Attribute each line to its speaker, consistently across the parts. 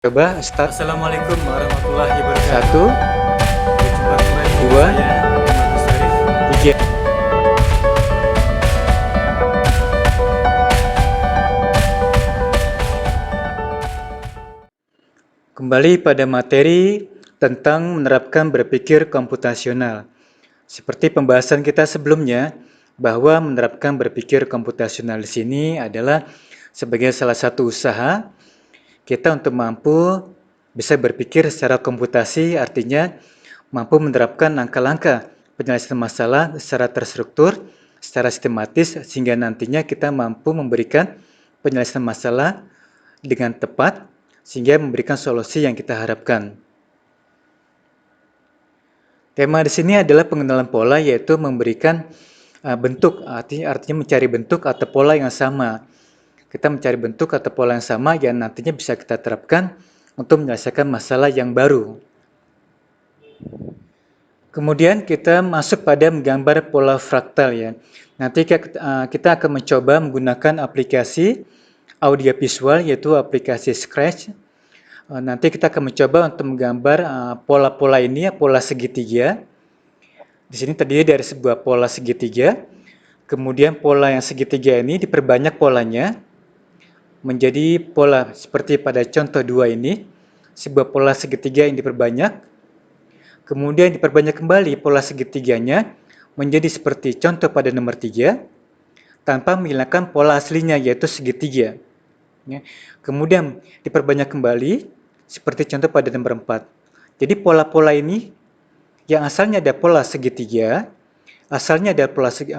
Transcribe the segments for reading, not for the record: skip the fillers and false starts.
Speaker 1: Coba start.
Speaker 2: Assalamualaikum warahmatullahi wabarakatuh.
Speaker 1: Satu,
Speaker 2: Berjumpa kembali dengan
Speaker 1: dua,
Speaker 2: saya, Muhammad Mustarif.
Speaker 1: tiga. Kembali pada materi tentang menerapkan berpikir komputasional. Seperti pembahasan kita sebelumnya, bahwa menerapkan berpikir komputasional di sini adalah sebagai salah satu usaha kita untuk mampu bisa berpikir secara komputasi, artinya mampu menerapkan langkah-langkah penyelesaian masalah secara terstruktur, secara sistematis, sehingga nantinya kita mampu memberikan penyelesaian masalah dengan tepat, sehingga memberikan solusi yang kita harapkan. Tema di sini adalah pengenalan pola, yaitu memberikan bentuk, artinya mencari bentuk atau pola yang sama. Kita mencari bentuk atau pola yang sama yang nantinya bisa kita terapkan untuk menyelesaikan masalah yang baru. Kemudian kita masuk pada menggambar pola fraktal ya. Nanti kita akan mencoba menggunakan aplikasi audiovisual yaitu aplikasi Scratch. Nanti kita akan mencoba untuk menggambar pola-pola ini ya, pola segitiga. Di sini terdiri dari sebuah pola segitiga. Kemudian pola yang segitiga ini diperbanyak polanya menjadi pola seperti pada contoh 2 ini, sebuah pola segitiga yang diperbanyak, kemudian diperbanyak kembali pola segitiganya menjadi seperti contoh pada nomor 3, tanpa menghilangkan pola aslinya yaitu segitiga. Kemudian diperbanyak kembali seperti contoh pada nomor 4. Jadi pola-pola ini yang asalnya ada pola segitiga, asalnya ada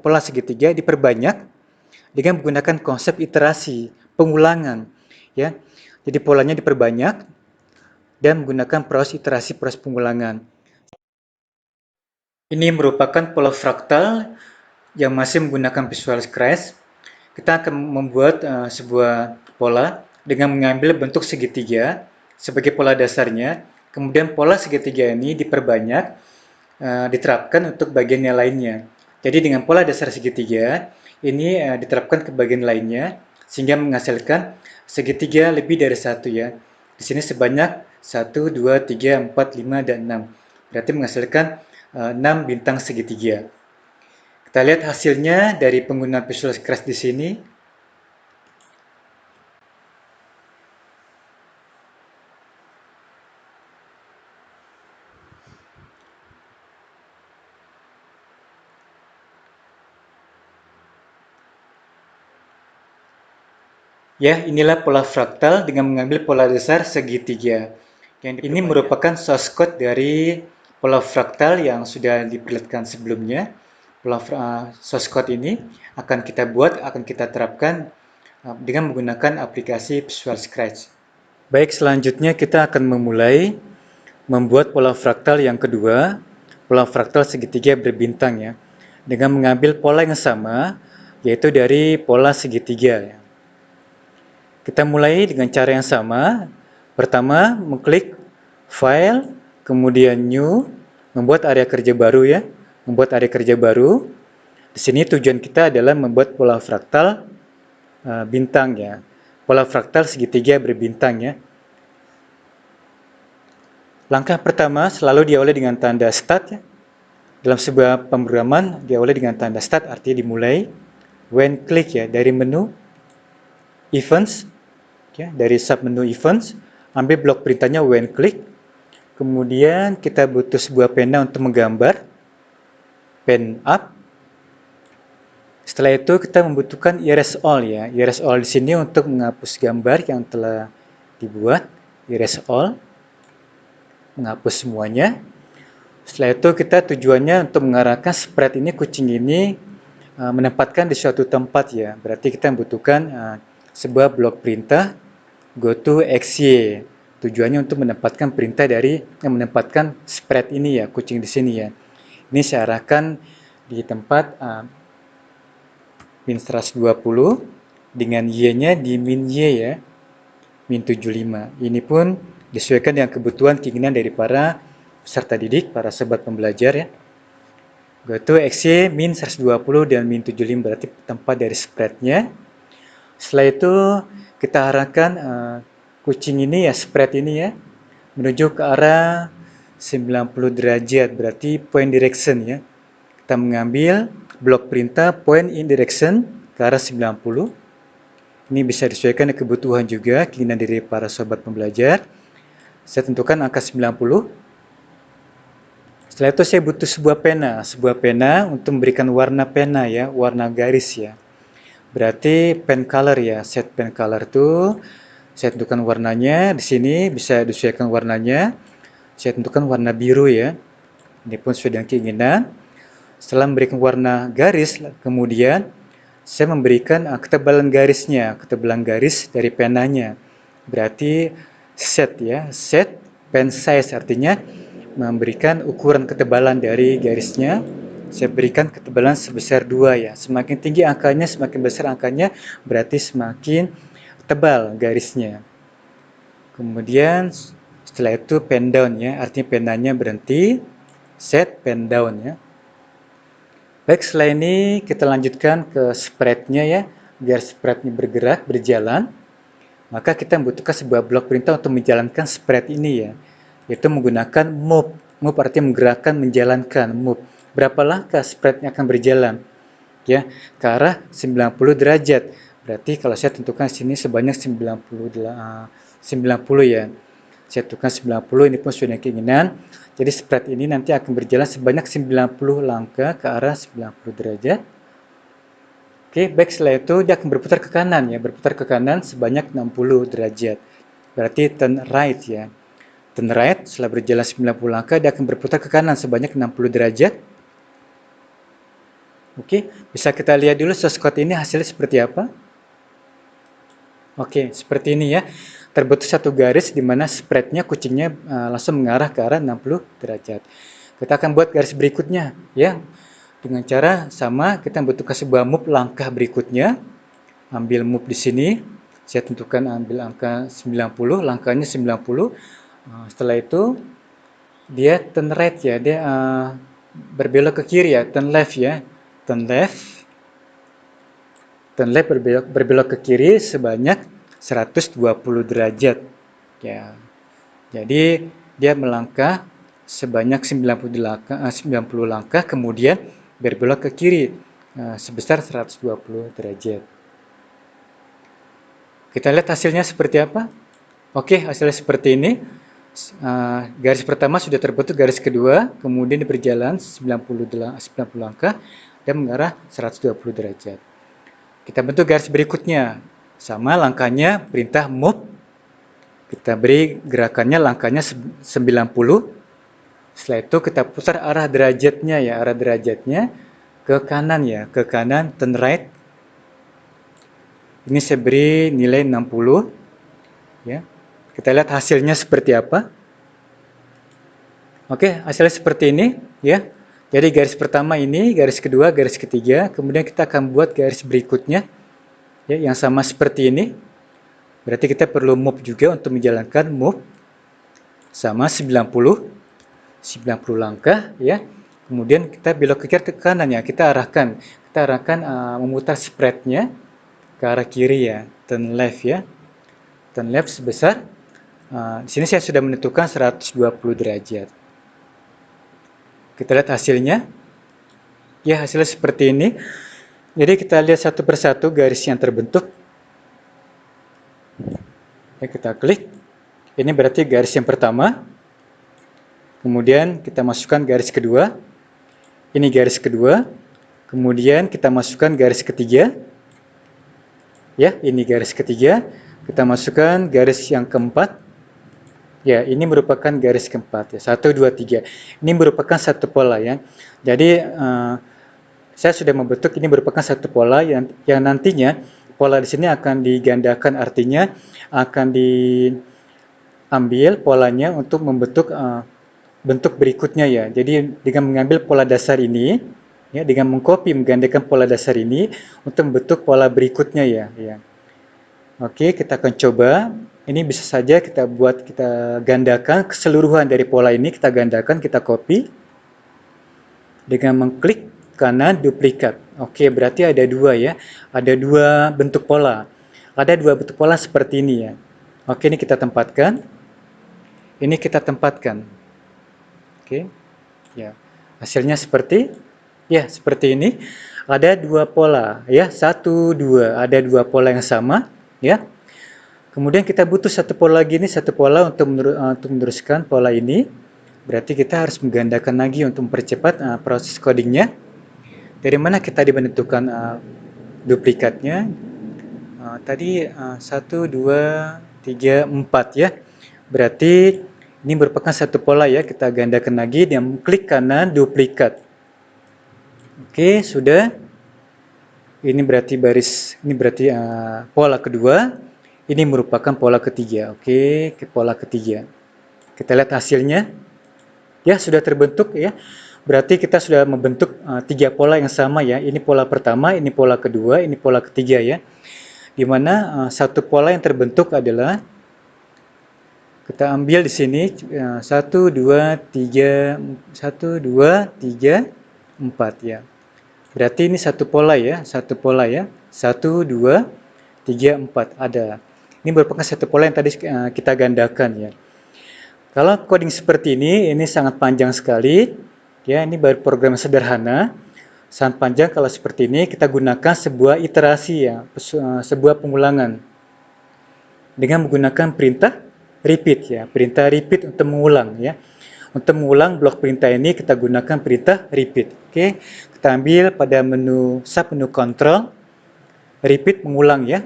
Speaker 1: pola segitiga diperbanyak dengan menggunakan konsep iterasi, pengulangan, ya. Jadi polanya diperbanyak dan menggunakan proses iterasi, proses pengulangan. Ini merupakan pola fraktal yang masih menggunakan Visual Scratch. Kita akan membuat sebuah pola dengan mengambil bentuk segitiga sebagai pola dasarnya. Kemudian pola segitiga ini diperbanyak, diterapkan untuk bagian yang lainnya. Jadi dengan pola dasar segitiga ini diterapkan ke bagian lainnya sehingga menghasilkan segitiga lebih dari satu ya. Di sini sebanyak 1, 2, 3, 4, 5, dan 6. Berarti menghasilkan 6 bintang segitiga. Kita lihat hasilnya dari penggunaan Visual Scratch di sini. Ya, inilah pola fraktal dengan mengambil pola dasar segitiga. Ini merupakan source code dari pola fraktal yang sudah diperlihatkan sebelumnya. Pola source code ini akan kita buat, akan kita terapkan dengan menggunakan aplikasi Visual Scratch. Baik, selanjutnya kita akan memulai membuat pola fraktal yang kedua, pola fraktal segitiga berbintang ya, dengan mengambil pola yang sama, yaitu dari pola segitiga ya. Kita mulai dengan cara yang sama. Pertama, mengklik File, kemudian New, membuat area kerja baru ya. Membuat area kerja baru. Di sini tujuan kita adalah membuat pola fraktal bintang ya. Pola fraktal segitiga berbintang ya. Langkah pertama selalu diawali dengan tanda Start ya. Dalam sebuah pemrograman diawali dengan tanda Start, artinya dimulai. When click ya, dari menu Events, ya, dari submenu Events, ambil blok perintahnya when click. Kemudian kita butuh sebuah pena untuk menggambar, pen up. Setelah itu kita membutuhkan erase all ya. Erase all di sini untuk menghapus gambar yang telah dibuat. Erase all, menghapus semuanya. Setelah itu kita tujuannya untuk mengarahkan sprite ini, kucing ini menempatkan di suatu tempat ya. Berarti kita membutuhkan sebuah blok perintah go to xy. Tujuannya untuk menempatkan perintah dari yang menempatkan spread ini ya, kucing di sini ya. Ini saya arahkan di tempat min 120 dengan y-nya di min y ya, min 75. Ini pun disesuaikan dengan kebutuhan keinginan dari para peserta didik, para sobat pembelajar ya. Go to xy min 120 dan min 75 berarti tempat dari spreadnya. Setelah itu kita arahkan kucing ini ya, spread ini ya, menuju ke arah 90 derajat, berarti point direction ya. Kita mengambil blok perintah point in direction ke arah 90. Ini bisa disesuaikan dengan kebutuhan juga, keinginan dari para sobat pembelajar. Saya tentukan angka 90. Setelah itu saya butuh sebuah pena untuk memberikan warna pena ya, warna garis ya. Berarti pen color ya, set pen color itu saya tentukan warnanya, di sini bisa disesuaikan warnanya. Saya tentukan warna biru ya. Ini pun sesuai dengan keinginan. Setelah memberikan warna garis, kemudian saya memberikan ketebalan garis dari penanya. Berarti set ya, set pen size artinya memberikan ukuran ketebalan dari garisnya. Saya berikan ketebalan sebesar 2 ya. Semakin tinggi angkanya, semakin besar angkanya, berarti semakin tebal garisnya. Kemudian setelah itu pen down ya, artinya penanya berhenti, set pen down ya. Baik, setelah ini kita lanjutkan ke spread-nya ya. Biar spread-nya bergerak, berjalan, maka kita membutuhkan sebuah blok perintah untuk menjalankan spread ini ya, yaitu menggunakan move. Move artinya menggerakkan, menjalankan, move. Berapa langkah spread-nya akan berjalan? Ya, ke arah 90 derajat. Berarti kalau saya tentukan sini sebanyak 90 ya. Saya tentukan 90, ini pun sudah keinginan. Jadi spread ini nanti akan berjalan sebanyak 90 langkah ke arah 90 derajat. Oke, baik, setelah itu dia akan berputar ke kanan ya, berputar ke kanan sebanyak 60 derajat. Berarti turn right ya. Turn right, setelah berjalan 90 langkah dia akan berputar ke kanan sebanyak 60 derajat. Oke, bisa kita lihat dulu source code ini hasilnya seperti apa. Oke, seperti ini ya. Terbentuk satu garis di mana spreadnya kucingnya langsung mengarah ke arah 60 derajat. Kita akan buat garis berikutnya ya. Dengan cara sama, kita membutuhkan sebuah move langkah berikutnya. Ambil move di sini. Saya tentukan ambil angka 90, langkahnya 90. Setelah itu dia turn right ya, dia berbelok ke kiri ya, turn left ya. Turn left berbelok ke kiri sebanyak 120 derajat ya. Jadi dia melangkah sebanyak 90 langkah, kemudian berbelok ke kiri sebesar 120 derajat. Kita lihat hasilnya seperti apa. Oke, hasilnya seperti ini. Garis pertama sudah terbentuk, garis kedua kemudian berjalan 90 langkah dan mengarah 120 derajat. Kita bentuk garis berikutnya. Sama langkahnya, perintah move. Kita beri gerakannya, langkahnya 90. Setelah itu kita putar arah derajatnya ya, arah derajatnya ke kanan ya, ke kanan, turn right. Ini saya beri nilai 60 ya. Kita lihat hasilnya seperti apa. Oke, hasilnya seperti ini ya. Jadi garis pertama ini, garis kedua, garis ketiga, kemudian kita akan buat garis berikutnya ya, yang sama seperti ini. Berarti kita perlu move juga untuk menjalankan move. Sama 90 langkah ya. Kemudian kita belok ke kiri, ke kanan ya. Kita arahkan memutar spreadnya ke arah kiri ya, turn left ya. Turn left sebesar di sini saya sudah menentukan 120 derajat. Kita lihat hasilnya. Ya, hasilnya seperti ini. Jadi kita lihat satu persatu garis yang terbentuk. Ya, kita klik. Ini berarti garis yang pertama. Kemudian kita masukkan garis kedua. Ini garis kedua. Kemudian kita masukkan garis ketiga. Ya, ini garis ketiga. Kita masukkan garis yang keempat. Ya, ini merupakan garis keempat ya. 1, 2, 3. Ini merupakan satu pola ya. Jadi saya sudah membentuk, ini merupakan satu pola yang nantinya pola di sini akan digandakan, artinya akan diambil polanya untuk membentuk bentuk berikutnya ya. Jadi dengan mengambil pola dasar ini ya, dengan mengcopy, menggandakan pola dasar ini untuk membentuk pola berikutnya ya. Oke, kita akan coba. Ini bisa saja kita buat, kita gandakan keseluruhan dari pola ini, kita gandakan, kita copy dengan mengklik kanan duplikat. Oke, berarti ada dua ya, ada dua bentuk pola. Ada dua bentuk pola seperti ini ya. Oke, ini kita tempatkan. Ini kita tempatkan. Oke. Ya. Hasilnya seperti ini. Ada dua pola ya, 1 2. Ada dua pola yang sama ya. Kemudian kita butuh satu pola lagi nih, satu pola untuk meneruskan pola ini. Berarti kita harus menggandakan lagi untuk mempercepat proses codingnya. Dari mana kita menentukan duplikatnya? Tadi 1 2 3 4 ya. Berarti ini merupakan satu pola ya. Kita gandakan lagi dan klik kanan duplikat. Oke, sudah. Ini berarti pola kedua. Ini merupakan pola ketiga. Oke, ke pola ketiga. Kita lihat hasilnya. Ya, sudah terbentuk ya. Berarti kita sudah membentuk 3 pola yang sama ya. Ini pola pertama, ini pola kedua, ini pola ketiga ya. Dimana satu pola yang terbentuk adalah, kita ambil di sini 1 2 3 1 2 3 4 ya. Berarti ini satu pola ya, 1 2 3 4 ada. Ini merupakan satu pola yang tadi kita gandakan ya. Kalau coding seperti ini sangat panjang sekali ya. Ini baru program sederhana. Sangat panjang. Kalau seperti ini kita gunakan sebuah iterasi ya, sebuah pengulangan dengan menggunakan perintah repeat ya, perintah repeat untuk mengulang ya. Untuk mengulang blok perintah ini kita gunakan perintah repeat. Oke, kita ambil pada menu submenu control, repeat mengulang ya.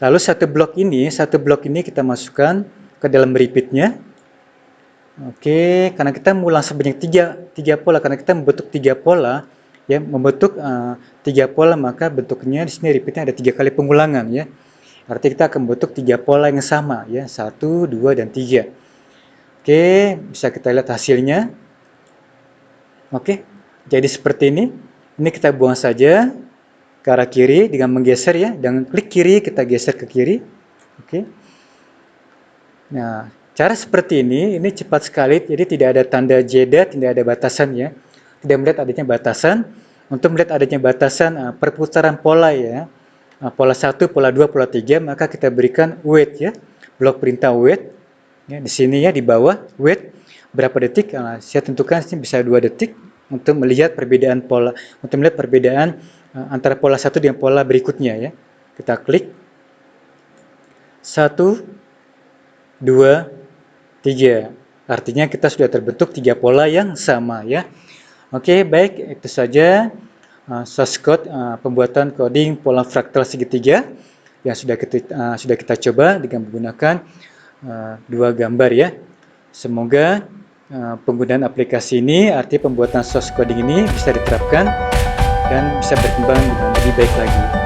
Speaker 1: Lalu satu blok ini kita masukkan ke dalam repeatnya. Oke, karena kita mengulang sebanyak tiga pola, karena kita membentuk 3 pola ya, membentuk 3 pola, maka bentuknya di sini repeatnya ada 3 kali pengulangan ya. Artinya kita akan membentuk 3 pola yang sama ya, 1 2 dan 3. Oke, bisa kita lihat hasilnya. Oke, jadi seperti ini. Ini kita buang saja ke arah kiri dengan menggeser ya, dengan klik kiri kita geser ke kiri. Oke. Nah, cara seperti ini cepat sekali, jadi tidak ada tanda jeda, tidak ada batasan ya. Tidak melihat adanya batasan. Untuk melihat adanya batasan perputaran pola ya, pola 1, pola 2, pola 3, maka kita berikan wait ya, blok perintah wait ya, di sini ya, di bawah wait berapa detik. Saya tentukan sini bisa 2 detik untuk melihat perbedaan pola, untuk melihat perbedaan antara pola 1 dengan pola berikutnya ya. Kita klik 1 2 3, artinya kita sudah terbentuk 3 pola yang sama ya. Oke, baik, itu saja source code pembuatan coding pola fraktal segitiga yang sudah kita coba dengan menggunakan 2 gambar ya. Semoga penggunaan aplikasi ini, artinya pembuatan source coding ini bisa diterapkan dan bisa berkembang dengan lebih baik lagi.